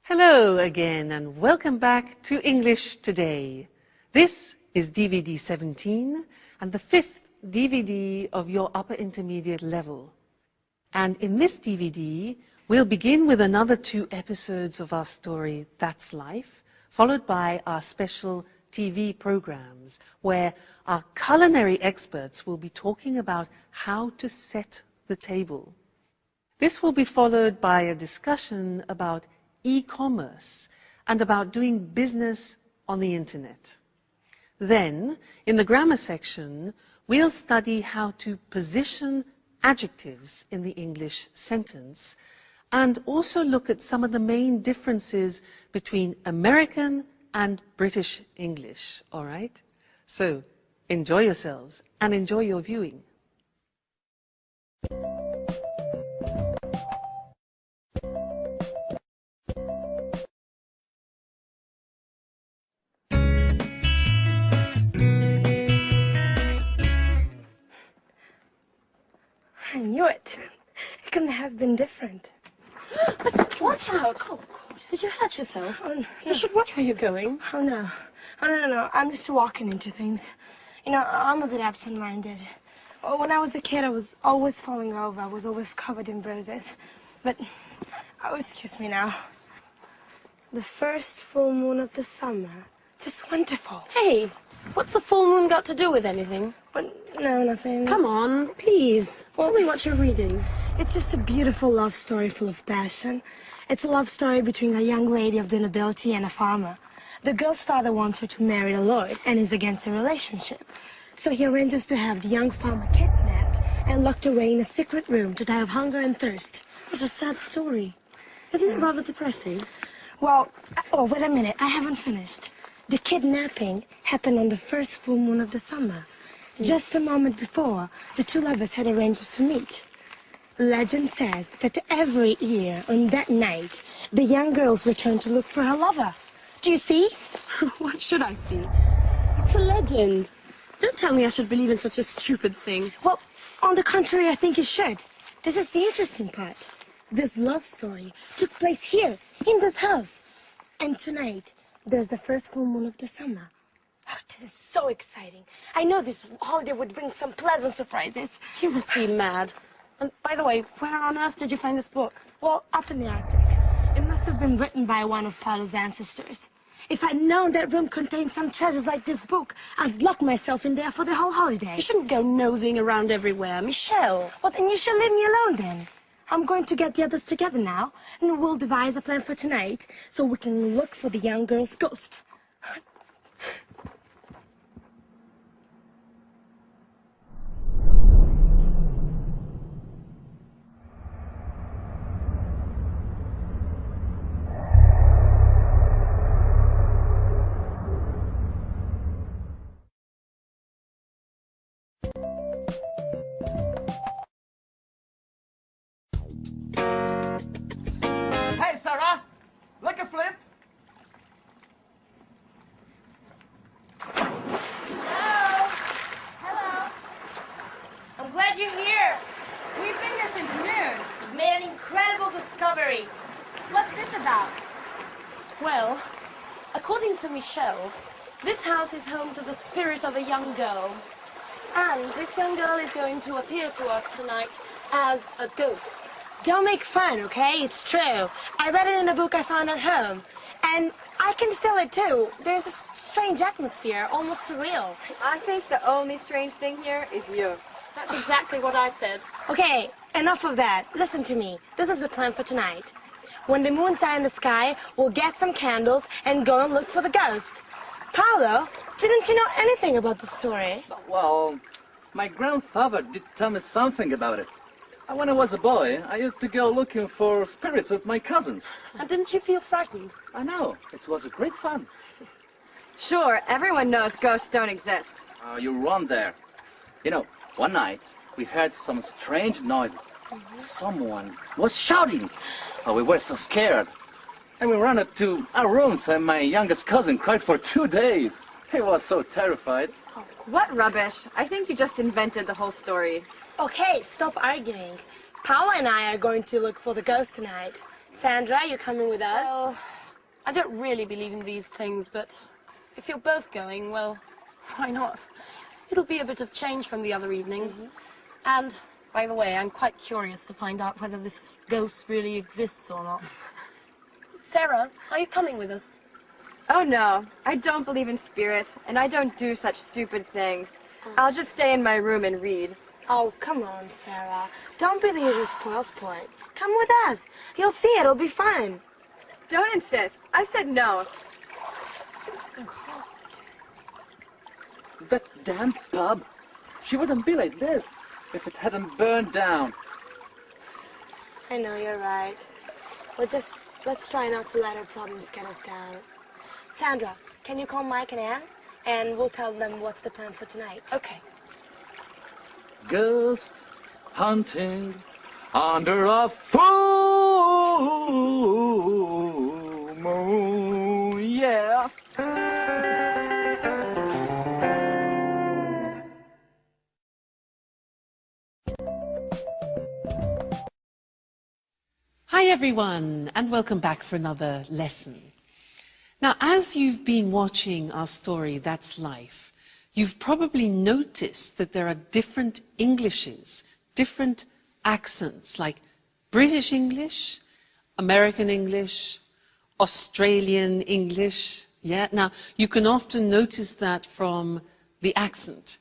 Hello again and welcome back to English Today. This is DVD 17 and the fifth DVD of your upper intermediate level. And in this DVD, we'll begin with another 2 episodes of our story, That's Life, followed by our special TV programs, where our culinary experts will be talking about how to set the table. This will be followed by a discussion about e-commerce and about doing business on the internet. Then, in the grammar section, we'll study how to position adjectives in the English sentence and also look at some of the main differences between American and British English, all right? So, enjoy yourselves and enjoy your viewing. I knew it. It couldn't have been different. But watch out! Oh, God. Did you hurt yourself? Oh, no. You should watch where you're going. Oh, no. Oh, no. I'm just walking into things. You know, I'm a bit absent-minded. When I was a kid, I was always falling over. I was always covered in bruises. But, oh, excuse me now. The first full moon of the summer. Just wonderful. Hey, what's the full moon got to do with anything? No, nothing. Come on, please. Tell me what you're reading. It's just a beautiful love story full of passion. It's a love story between a young lady of the nobility and a farmer. The girl's father wants her to marry a lord and is against the relationship. So he arranges to have the young farmer kidnapped and locked away in a secret room to die of hunger and thirst. What a sad story. Isn't it rather depressing? Well, oh, wait a minute. I haven't finished. The kidnapping happened on the first full moon of the summer. Just a moment before, the 2 lovers had arranged to meet. Legend says that every year on that night, the young girls return to look for her lover. Do you see? What should I see? It's a legend. Don't tell me I should believe in such a stupid thing. Well, on the contrary, I think you should. This is the interesting part. This love story took place here, in this house. And tonight, there's the first full moon of the summer. Oh, this is so exciting. I know this holiday would bring some pleasant surprises. You must be mad. And by the way, where on earth did you find this book? Well, up in the Arctic. It must have been written by one of Paolo's ancestors. If I'd known that room contained some treasures like this book, I'd lock myself in there for the whole holiday. You shouldn't go nosing around everywhere, Michelle. Well, then you should leave me alone then. I'm going to get the others together now, and we'll devise a plan for tonight so we can look for the young girl's ghost. Hey, Sarah! Like a flip? Hello. I'm glad you're here. We've been here since noon. We've made an incredible discovery. What's this about? Well, according to Michelle, this house is home to the spirit of a young girl. And this young girl is going to appear to us tonight as a ghost. Don't make fun, okay? It's true. I read it in a book I found at home. And I can feel it, too. There's a strange atmosphere, almost surreal. I think the only strange thing here is you. That's exactly what I said. Okay, enough of that. Listen to me. This is the plan for tonight. When the moon's high in the sky, we'll get some candles and go and look for the ghost. Paolo, didn't you know anything about the story? Well, my grandfather did tell me something about it. When I was a boy, I used to go looking for spirits with my cousins. And didn't you feel frightened? I know, it was a great fun. Sure, everyone knows ghosts don't exist. Oh, you're wrong there. You know, one night, we heard some strange noise. Someone was shouting. Oh, we were so scared. And we ran up to our rooms and my youngest cousin cried for 2 days. He was so terrified. What rubbish. I think you just invented the whole story. Okay, stop arguing. Paolo and I are going to look for the ghost tonight. Sandra, you coming with us? Well, I don't really believe in these things, but if you're both going, well, why not? It'll be a bit of change from the other evenings. And, by the way, I'm quite curious to find out whether this ghost really exists or not. Sarah, are you coming with us? Oh no, I don't believe in spirits, and I don't do such stupid things. I'll just stay in my room and read. Oh, come on, Sarah. Don't be the usual spoil-sport. Come with us. You'll see it'll be fun. Don't insist. I said no. That damn pub. She wouldn't be like this if it hadn't burned down. I know, you're right. Let's try not to let our problems get us down. Sandra, can you call Mike and Anne? And we'll tell them what's the plan for tonight. Okay. Ghost hunting under a full moon, yeah. Hi everyone, and welcome back for another lesson. Now, as you've been watching our story, That's Life, you've probably noticed that there are different Englishes, different accents, like British English, American English, Australian English. Yeah, now you can often notice that from the accent.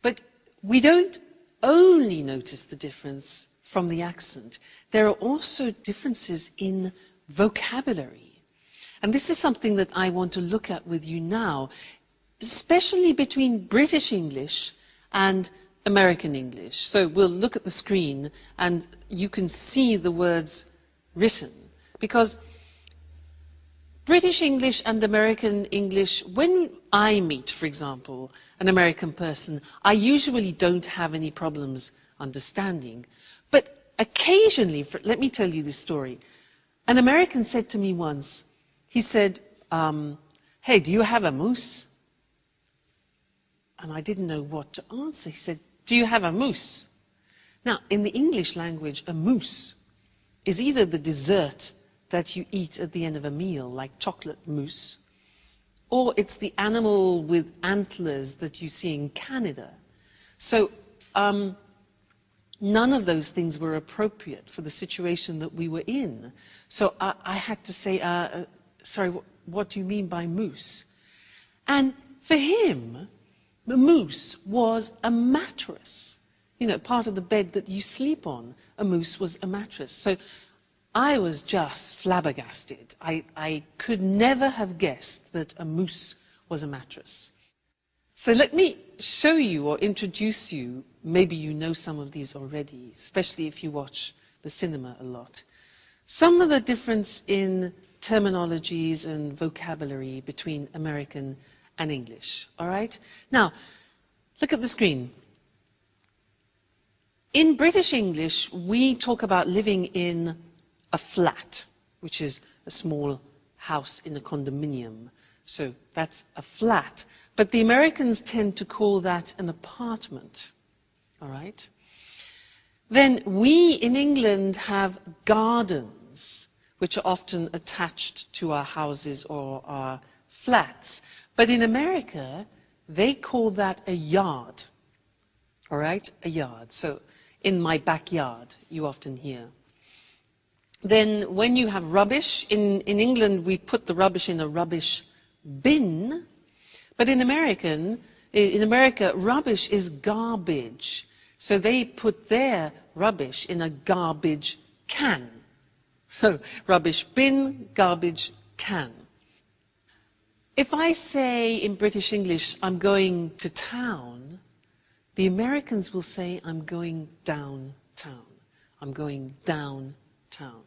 But we don't only notice the difference from the accent. There are also differences in vocabulary. And this is something that I want to look at with you now, especially between British English and American English. So we'll look at the screen and you can see the words written. Because British English and American English, when I meet, for example, an American person, I usually don't have any problems understanding. But occasionally, let me tell you this story. An American said to me once, he said, hey, do you have a moose? And I didn't know what to answer. He said, do you have a moose? Now, in the English language, a moose is either the dessert that you eat at the end of a meal, like chocolate mousse, or it's the animal with antlers that you see in Canada. So none of those things were appropriate for the situation that we were in. So I had to say, sorry, what do you mean by moose? And for him, the moose was a mattress. You know, part of the bed that you sleep on, a moose was a mattress. So I was just flabbergasted. I could never have guessed that a moose was a mattress. So let me show you or introduce you, maybe you know some of these already, especially if you watch the cinema a lot. Some of the difference in terminologies and vocabulary between American and English, all right? Now, look at the screen. In British English, we talk about living in a flat, which is a small house in a condominium. So that's a flat. But the Americans tend to call that an apartment, all right? Then we in England have gardens, which are often attached to our houses or our flats. But in America, they call that a yard, all right? A yard. So in my backyard, you often hear. Then when you have rubbish, in England, we put the rubbish in a rubbish bin. But in America, rubbish is garbage. So they put their rubbish in a garbage can. So rubbish bin, garbage can. If I say in British English, I'm going to town, the Americans will say, I'm going downtown. I'm going downtown.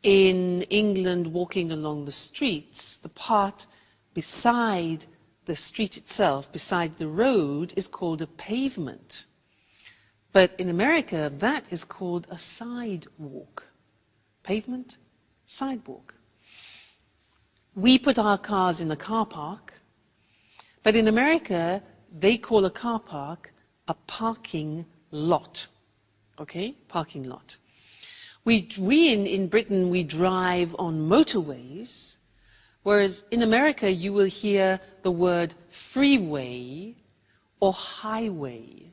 In England, walking along the streets, the part beside the street itself, beside the road, is called a pavement. But in America, that is called a sidewalk. Pavement, sidewalk. We put our cars in a car park, but in America, they call a car park a parking lot. Okay? Parking lot. In Britain, we drive on motorways, whereas in America, you will hear the word freeway or highway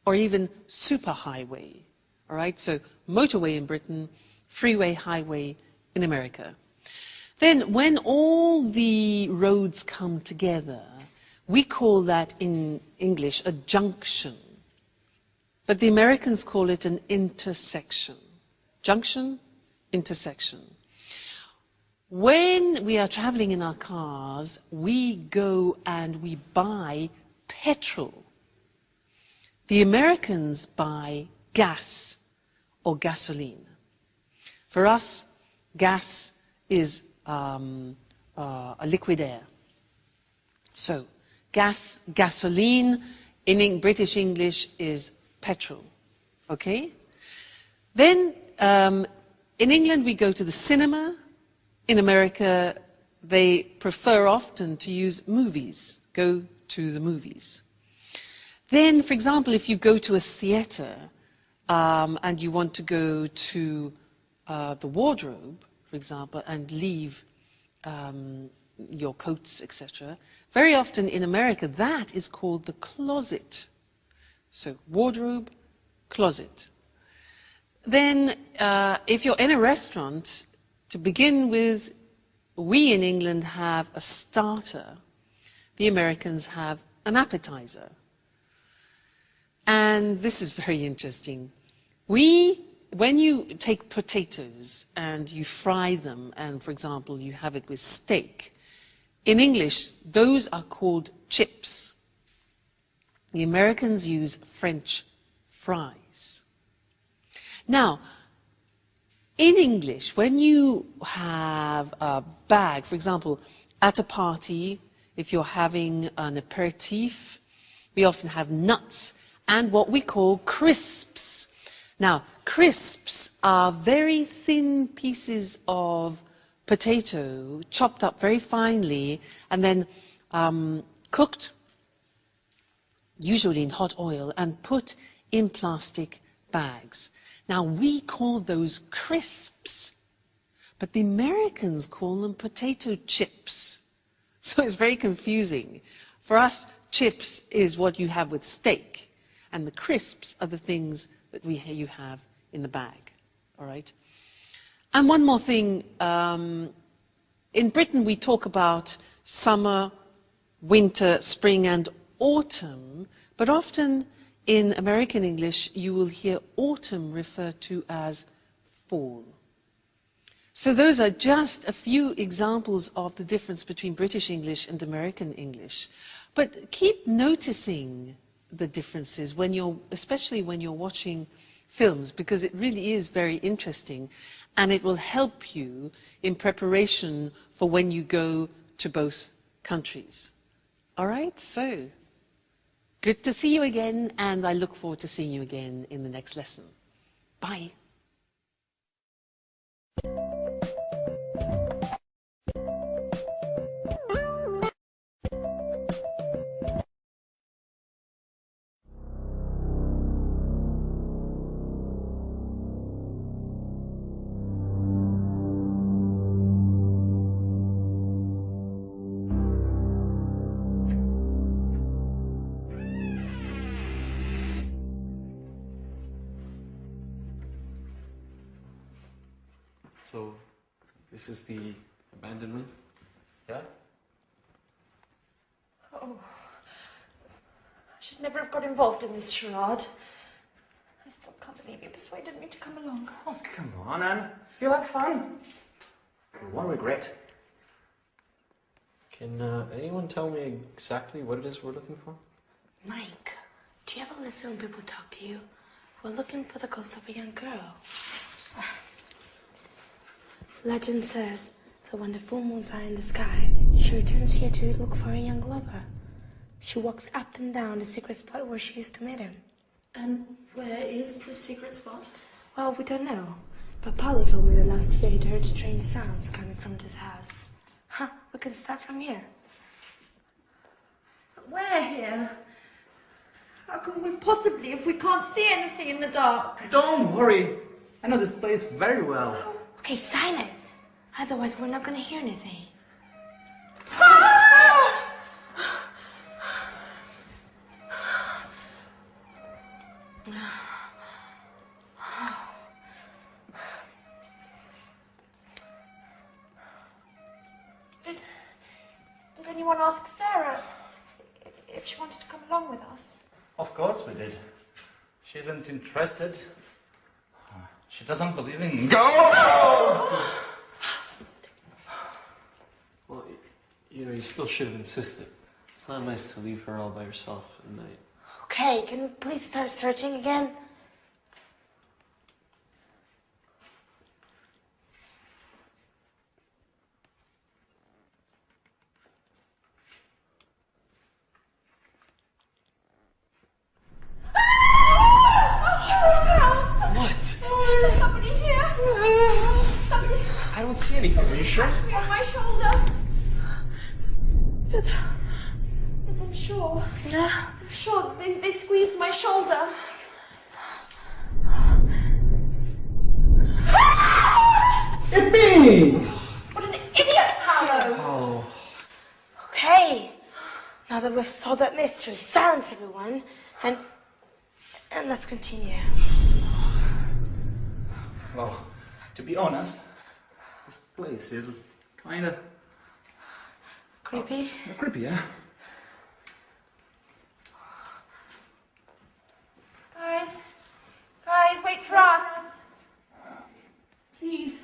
or even superhighway. All right, so motorway in Britain, freeway, highway in America. Then when all the roads come together, we call that in English a junction. But the Americans call it an intersection. Junction, intersection. When we are traveling in our cars, we go and we buy petrol. The Americans buy gas or gasoline. For us, gas is a liquid air. So, gasoline in British English is petrol. Okay? Then, in England, we go to the cinema. In America, they prefer often to use movies, go to the movies. Then, for example, if you go to a theatre and you want to go to the wardrobe, for example, and leave your coats, etc., very often in America, that is called the closet. So, wardrobe, closet. Then, if you're in a restaurant, to begin with, we in England have a starter. The Americans have an appetizer. And this is very interesting. When you take potatoes and you fry them, and for example, you have it with steak, in English, those are called chips. The Americans use French fries. Now, in English, when you have a bag, for example, at a party, if you're having an aperitif, we often have nuts and what we call crisps. Now, crisps are very thin pieces of potato, chopped up very finely, and then cooked, usually in hot oil, and put in plastic bags. Now, we call those crisps, but the Americans call them potato chips. So it's very confusing. For us, chips is what you have with steak, and the crisps are the things that you have in the bag. All right? And one more thing. In Britain, we talk about summer, winter, spring, and autumn, but often in American English, you will hear autumn referred to as fall. So those are just a few examples of the difference between British English and American English. But keep noticing the differences, especially when you're watching films, because it really is very interesting, and it will help you in preparation for when you go to both countries. All right, so good to see you again, and I look forward to seeing you again in the next lesson. Bye. So, this is the abandonment? Yeah? Oh, I should never have got involved in this charade. I still can't believe you persuaded me to come along. Oh, come on, Anne. You'll have fun. You won't regret. Can anyone tell me exactly what it is we're looking for? Mike, do you ever listen when people talk to you? We're looking for the ghost of a young girl. Legend says that when the full moon's high in the sky, she returns here to look for a young lover. She walks up and down the secret spot where she used to meet him. And where is the secret spot? Well, we don't know. But Paolo told me that last year he'd heard strange sounds coming from this house. We can start from here. Where here? How can we possibly if we can't see anything in the dark? Don't worry. I know this place very well. Okay, silent. Otherwise, we're not gonna hear anything. Did anyone ask Sarah if she wanted to come along with us? Of course we did. She isn't interested. She doesn't believe in ghosts! Well, you know, you still should have insisted. It's not nice to leave her all by herself at night. Okay, can we please start searching again? What? Somebody here! Somebody I don't see anything. Are you sure? touched me on my shoulder! Yes, I'm sure. I'm sure they squeezed my shoulder. It's me! What an idiot, Paolo! Oh. Okay. Now that we've solved that mystery, silence everyone, and let's continue. Well, to be honest, this place is kinda Creepy. creepy, yeah? Guys, wait for us. Please.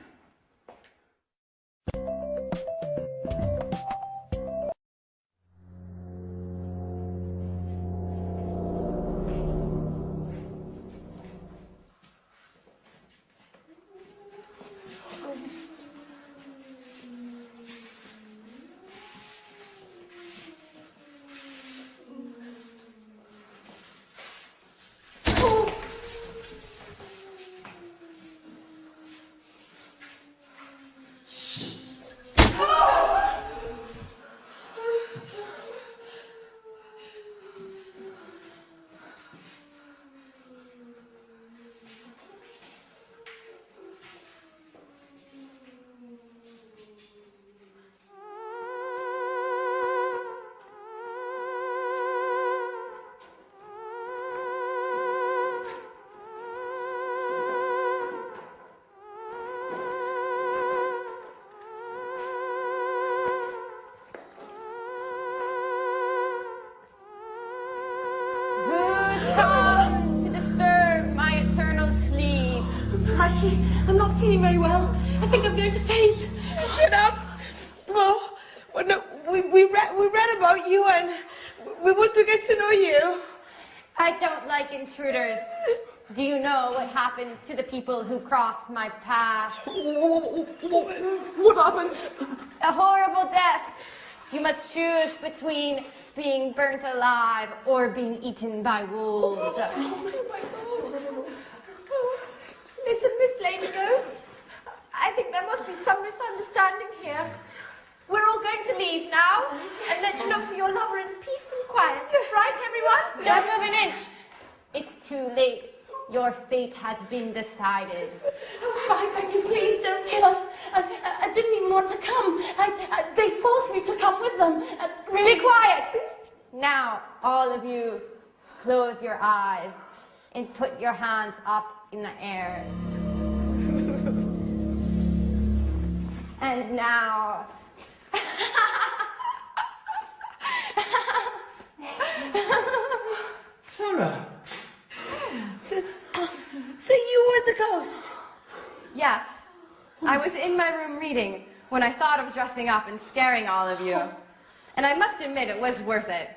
Who's come to disturb my eternal sleep? Crikey, I'm not feeling very well. I think I'm going to faint. Shut up! Well, no, we read about you and we want to get to know you. I don't like intruders. Do you know what happens to the people who cross my path? What happens? A horrible death. You must choose between being burnt alive or being eaten by wolves. Oh my God. Listen, Miss Lady Ghost. I think there must be some misunderstanding here. We're all going to leave now and let you look for your lover in peace and quiet. Right, everyone? Don't move an inch. It's too late. Your fate has been decided. Oh, I beg you, please don't kill us. I didn't even want to come. They forced me to come with them. Really. Be quiet! Now, all of you, close your eyes and put your hands up in the air. And now... Sarah! So you were the ghost. Yes, I was in my room reading when I thought of dressing up and scaring all of you. And I must admit it was worth it.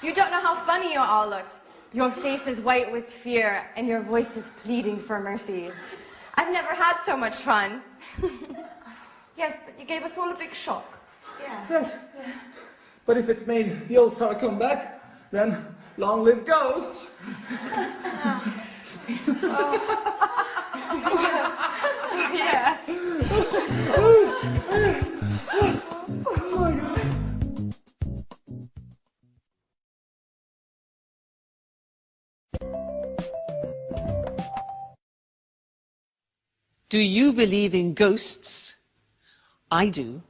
You don't know how funny you all looked. Your faces white with fear and your voices pleading for mercy. I've never had so much fun. Yes, but you gave us all a big shock. Yes. But if it's made the old Sarah come back, then long live ghosts! Do you believe in ghosts? I do.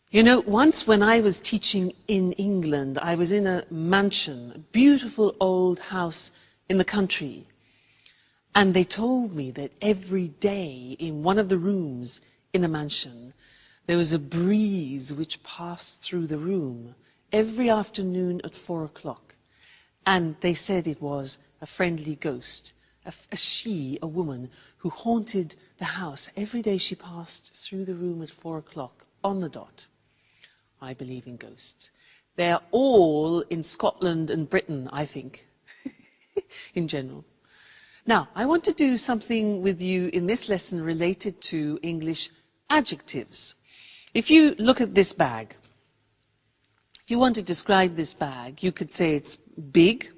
You know, once when I was teaching in England, I was in a mansion, a beautiful old house in the country. And they told me that every day in one of the rooms in the mansion, there was a breeze which passed through the room every afternoon at 4 o'clock. And they said it was a friendly ghost, a woman, who haunted the house. Every day she passed through the room at 4 o'clock on the dot. I believe in ghosts. They're all in Scotland and Britain, I think, in general. Now, I want to do something with you in this lesson related to English adjectives. If you look at this bag, if you want to describe this bag, you could say it's big,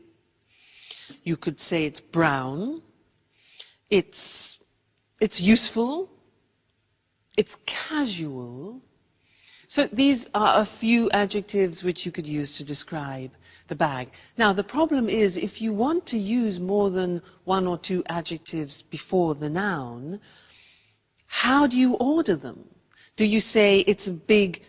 you could say it's brown, it's useful, it's casual. So these are a few adjectives which you could use to describe the bag. Now, the problem is if you want to use more than one or two adjectives before the noun, how do you order them? Do you say it's a big,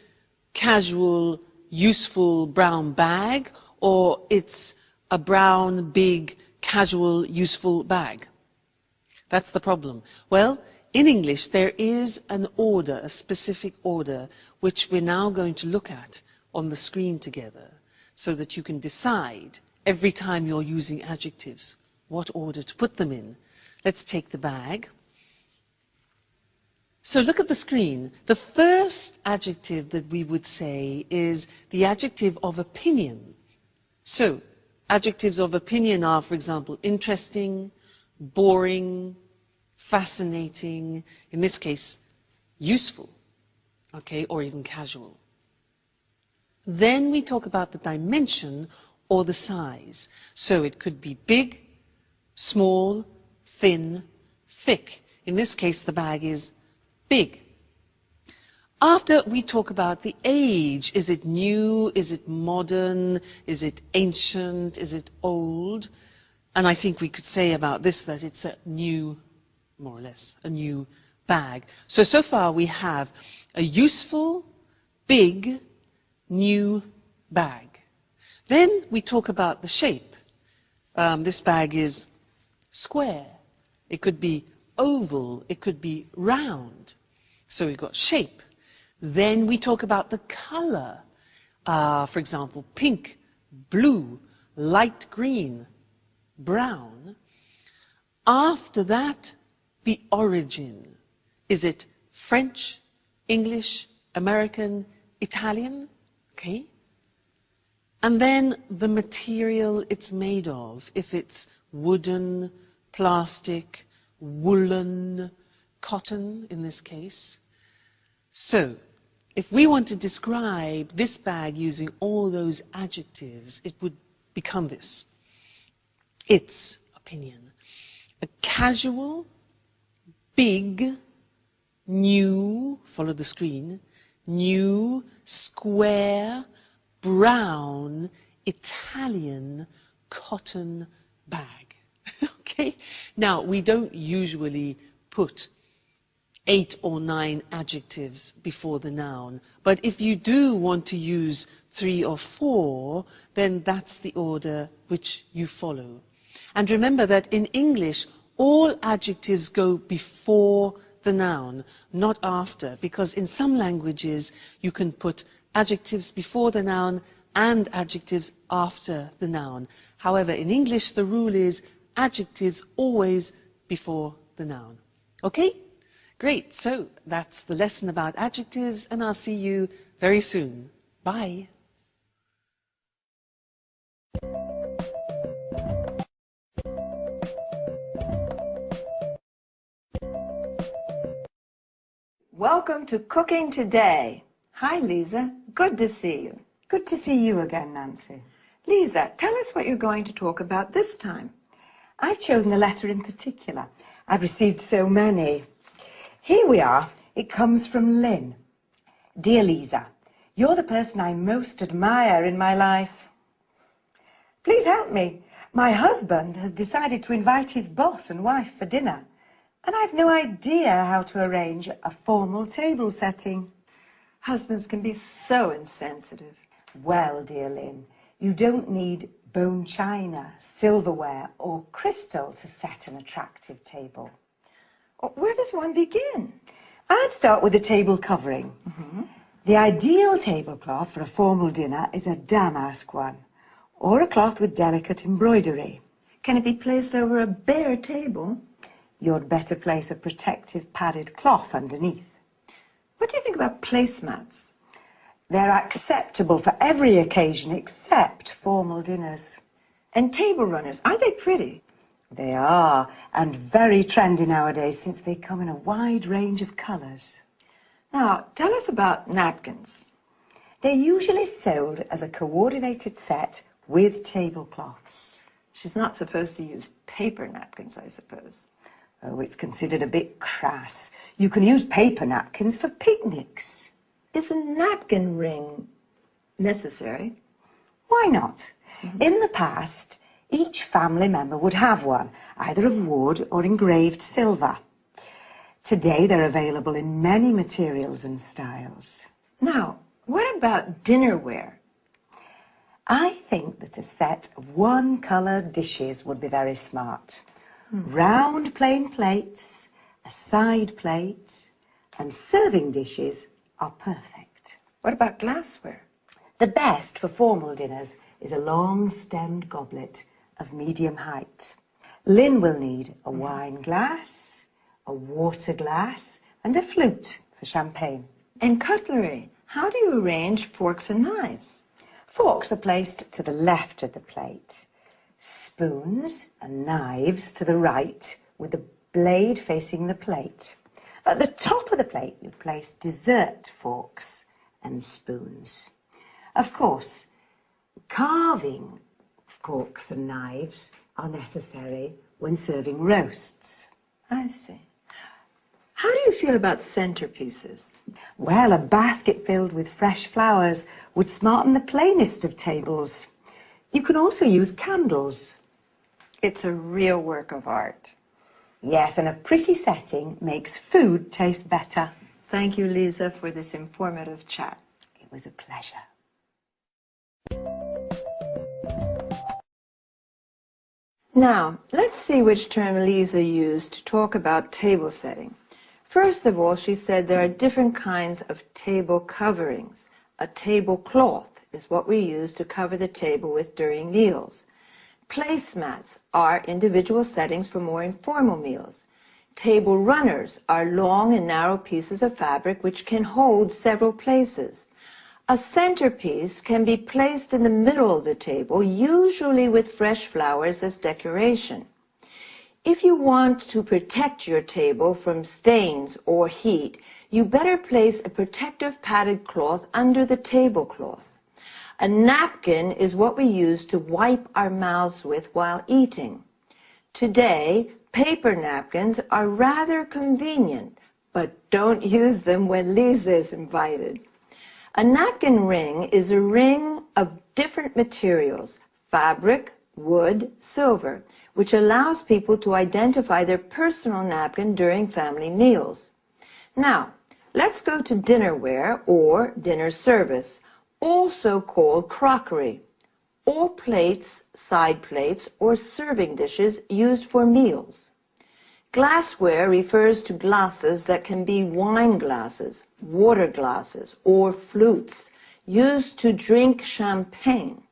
casual, useful brown bag, or it's a brown, big, casual, useful bag? That's the problem. Well, in English, there is an order, a specific order, which we're now going to look at on the screen together, so that you can decide every time you're using adjectives what order to put them in. Let's take the bag. So look at the screen. The first adjective that we would say is the adjective of opinion. So, adjectives of opinion are, for example, interesting, boring, fascinating, in this case, useful, okay, or even casual. Then we talk about the dimension or the size. So it could be big, small, thin, thick. In this case, the bag is big. After we talk about the age, is it new, is it modern, is it ancient, is it old? And I think we could say about this that it's a new, more or less, a new bag. So far we have a useful, big, new bag. Then we talk about the shape. This bag is square. It could be oval. It could be round. So we've got shape. Then we talk about the color. For example, pink, blue, light green, brown. After that, the origin. Is it French, English, American, Italian? Okay. And then the material it's made of. If it's wooden, plastic, woolen, cotton in this case. So, if we want to describe this bag using all those adjectives, it would become this. Its opinion. A casual, big, new, follow the screen, new, square, brown, Italian cotton bag. Okay? Now, we don't usually put 8 or 9 adjectives before the noun, but if you do want to use 3 or 4, then that's the order which you follow. And remember that in English, all adjectives go before the noun, not after, because in some languages you can put adjectives before the noun and adjectives after the noun. However, in English, the rule is adjectives always before the noun. Okay? Great. So that's the lesson about adjectives, and I'll see you very soon. Bye. Welcome to Cooking Today. Hi, Lisa. Good to see you. Good to see you again, Nancy. Lisa, tell us what you're going to talk about this time. I've chosen a letter in particular. I've received so many. Here we are. It comes from Lynn. Dear Lisa, you're the person I most admire in my life. Please help me. My husband has decided to invite his boss and wife for dinner. And I've no idea how to arrange a formal table setting. Husbands can be so insensitive. Well, dear Lynn, you don't need bone china, silverware or crystal to set an attractive table. Where does one begin? I'd start with the table covering. The ideal tablecloth for a formal dinner is a damask one, or a cloth with delicate embroidery. Can it be placed over a bare table? You'd better place a protective padded cloth underneath. What do you think about placemats? They're acceptable for every occasion except formal dinners. And table runners, aren't they pretty? They are, and very trendy nowadays since they come in a wide range of colours. Now, tell us about napkins. They're usually sold as a coordinated set with tablecloths. She's not supposed to use paper napkins, I suppose. Oh, it's considered a bit crass. You can use paper napkins for picnics. Is a napkin ring necessary? Why not? In the past, each family member would have one, either of wood or engraved silver. Today, they're available in many materials and styles. Now, what about dinnerware? I think that a set of one-coloured dishes would be very smart. Round plain plates, a side plate, and serving dishes are perfect. What about glassware? The best for formal dinners is a long-stemmed goblet of medium height. Lynn will need a wine glass, a water glass, and a flute for champagne. And cutlery. How do you arrange forks and knives? Forks are placed to the left of the plate. Spoons and knives to the right, with the blade facing the plate. At the top of the plate, you place dessert forks and spoons. Of course, carving forks and knives are necessary when serving roasts. I see. How do you feel about centerpieces? Well, a basket filled with fresh flowers would smarten the plainest of tables. You can also use candles. It's a real work of art. Yes, and a pretty setting makes food taste better. Thank you, Lisa, for this informative chat. It was a pleasure. Now, let's see which term Lisa used to talk about table setting. First of all, she said there are different kinds of table coverings. A tablecloth is what we use to cover the table with during meals. Placemats are individual settings for more informal meals. Table runners are long and narrow pieces of fabric which can hold several places. A centerpiece can be placed in the middle of the table, usually with fresh flowers as decoration. If you want to protect your table from stains or heat, you better place a protective padded cloth under the tablecloth. A napkin is what we use to wipe our mouths with while eating. Today, paper napkins are rather convenient, but don't use them when Lisa is invited. A napkin ring is a ring of different materials, fabric, wood, silver, which allows people to identify their personal napkin during family meals. Now, let's go to dinnerware or dinner service, also called crockery, or plates, side plates, or serving dishes used for meals. Glassware refers to glasses that can be wine glasses, water glasses, or flutes, used to drink champagne.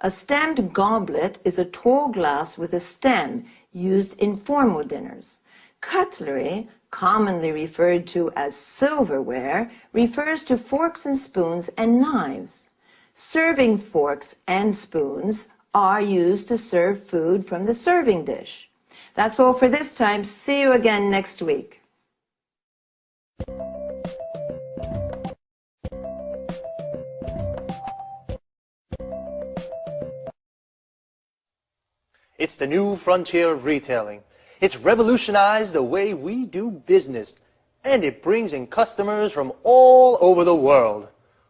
A stemmed goblet is a tall glass with a stem used in formal dinners. Cutlery, commonly referred to as silverware, refers to forks and spoons and knives. Serving forks and spoons are used to serve food from the serving dish. That's all for this time. See you again next week. It's the new frontier of retailing. It's revolutionized the way we do business, and it brings in customers from all over the world.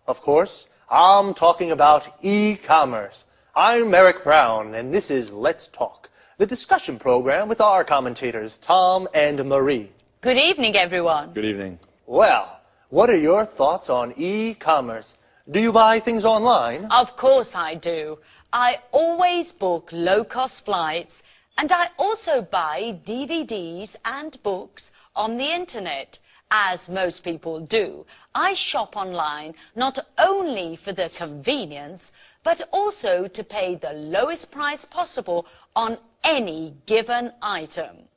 Of course, I'm talking about e-commerce. I'm Eric Brown, and this is Let's Talk, the discussion program with our commentators, Tom and Marie. Good evening, everyone. Good evening. Well, what are your thoughts on e-commerce? Do you buy things online? Of course I do. I always book low-cost flights, and I also buy DVDs and books on the internet. As most people do, I shop online not only for the convenience, but also to pay the lowest price possible on any given item.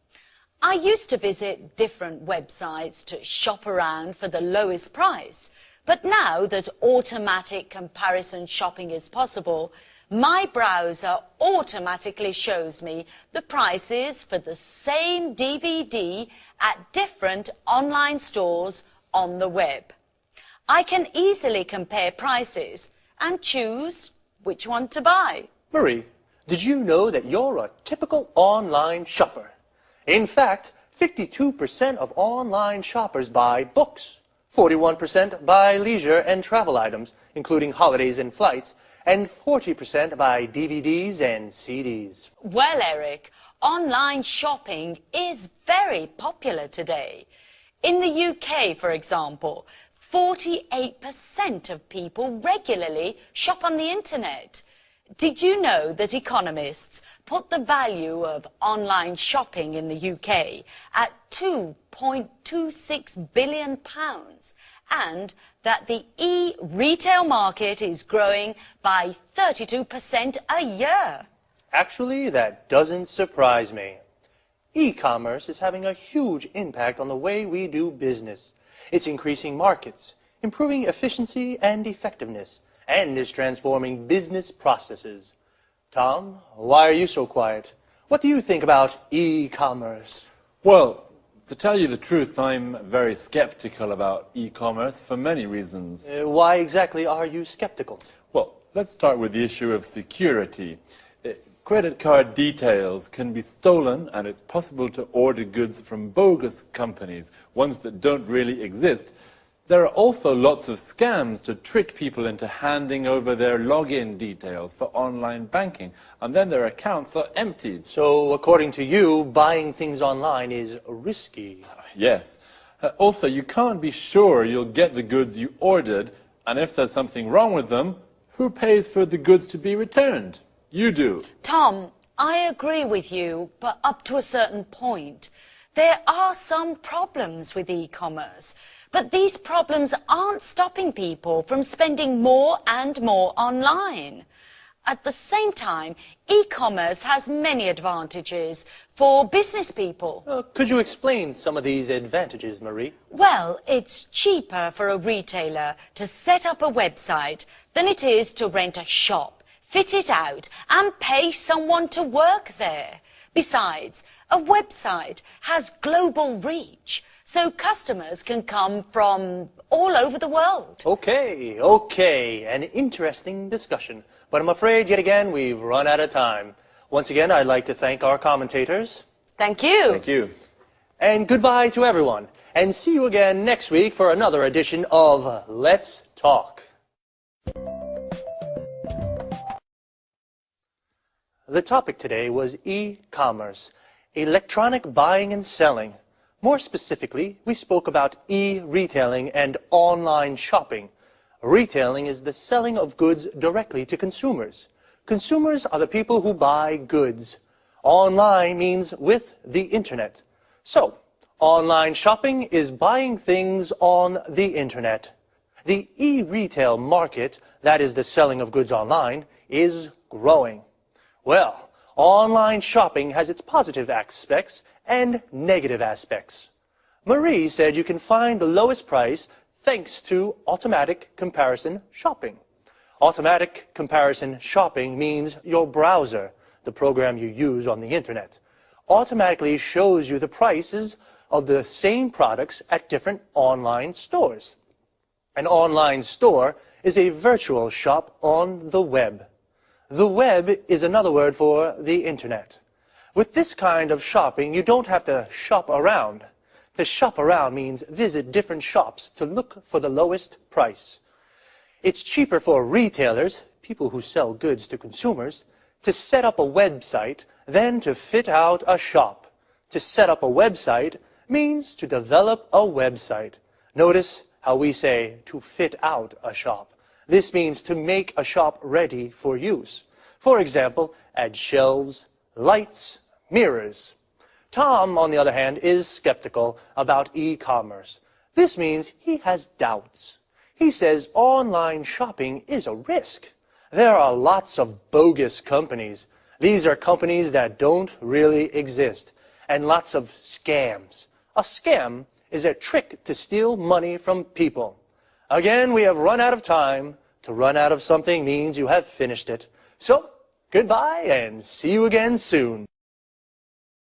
I used to visit different websites to shop around for the lowest price, but now that automatic comparison shopping is possible, my browser automatically shows me the prices for the same DVD at different online stores on the web. I can easily compare prices and choose which one to buy. Marie, did you know that you're a typical online shopper? In fact, 52% of online shoppers buy books, 41% buy leisure and travel items, including holidays and flights, and 40% buy DVDs and CDs. Well, Eric, online shopping is very popular today. In the UK, for example, 48% of people regularly shop on the internet. Did you know that economists put the value of online shopping in the UK at £2.26 billion and that the e-retail market is growing by 32% a year? Actually, that doesn't surprise me. E-commerce is having a huge impact on the way we do business. It's increasing markets, improving efficiency and effectiveness, and is transforming business processes. Tom, why are you so quiet? What do you think about e-commerce? Well, to tell you the truth, I'm very skeptical about e-commerce for many reasons. Why exactly are you skeptical? Well, let's start with the issue of security. Credit card details can be stolen, and it's possible to order goods from bogus companies, ones that don't really exist. There are also lots of scams to trick people into handing over their login details for online banking, and then their accounts are emptied. So, according to you, buying things online is risky. Yes. Also, you can't be sure you'll get the goods you ordered, and if there's something wrong with them, who pays for the goods to be returned? You do. Tom, I agree with you, but up to a certain point. There are some problems with e-commerce, but these problems aren't stopping people from spending more and more online. At the same time, e-commerce has many advantages for business people. Could you explain some of these advantages, Marie? Well, it's cheaper for a retailer to set up a website than it is to rent a shop, fit it out, and pay someone to work there. Besides, a website has global reach, so customers can come from all over the world. Okay, an interesting discussion. But I'm afraid, yet again, we've run out of time. Once again, I'd like to thank our commentators. Thank you. Thank you. And goodbye to everyone. And see you again next week for another edition of Let's Talk. The topic today was e-commerce, electronic buying and selling. More specifically, we spoke about e-retailing and online shopping. Retailing is the selling of goods directly to consumers. Consumers are the people who buy goods. Online means with the internet. So, online shopping is buying things on the internet. The e-retail market, that is the selling of goods online, is growing. Well, online shopping has its positive aspects and negative aspects. Marie said you can find the lowest price thanks to automatic comparison shopping. Automatic comparison shopping means your browser, the program you use on the internet, automatically shows you the prices of the same products at different online stores. An online store is a virtual shop on the web. The web is another word for the internet. With this kind of shopping, you don't have to shop around. To shop around means visit different shops to look for the lowest price. It's cheaper for retailers, people who sell goods to consumers, To set up a website, then to fit out a shop. To set up a website means to develop a website. Notice how we say to fit out a shop. This means to make a shop ready for use. For example, add shelves, lights, mirrors. Tom, on the other hand, is skeptical about e-commerce. This means he has doubts. He says online shopping is a risk. There are lots of bogus companies. These are companies that don't really exist. And lots of scams. A scam is a trick to steal money from people. Again, we have run out of time. To run out of something means you have finished it. So, goodbye and see you again soon.